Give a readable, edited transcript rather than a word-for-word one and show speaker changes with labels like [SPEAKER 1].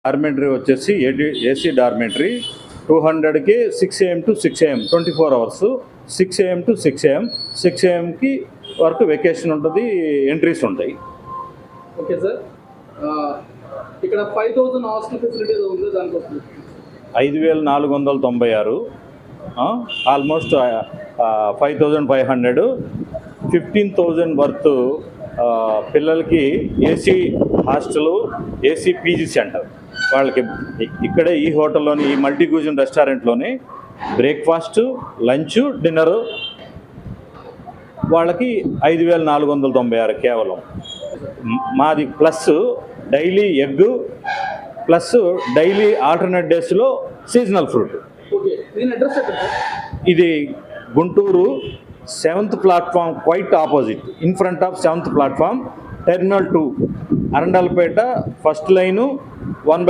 [SPEAKER 1] Dormitory వచ్చేసి AC dormitory 200కి 6 AM to 6 AM 24 hours, 6 AM to 6 AM, 6 AMకి వరకు vacation ఉంటుంది, entries ఉంటాయి.
[SPEAKER 2] ఓకే సార్, ఇక్కడ 5000 హాస్టల్ ఫెసిలిటీస్ ఉంది, దానికోసం
[SPEAKER 1] 5496, ఆల్మోస్ట్ 5500, 15,000 వర్త్ పిల్లలకి AC hostel, AC PG centre వాళ్ళకి ఇక్కడే ఈ హోటల్లోని, ఈ మల్టీ క్యూజిన్ రెస్టారెంట్లోని బ్రేక్ఫాస్ట్, లంచ్, డిన్నరు వాళ్ళకి 5496 కేవలం. మాది plus daily egg, plus daily alternate డేస్లో సీజనల్ ఫ్రూట్.
[SPEAKER 2] ఓకే, దీని అడ్రస్ ఎక్కడ?
[SPEAKER 1] ఇది Guntur 7th platform, quite opposite, in front of 7th platform, terminal 2, Arundelpet, first line, 1/2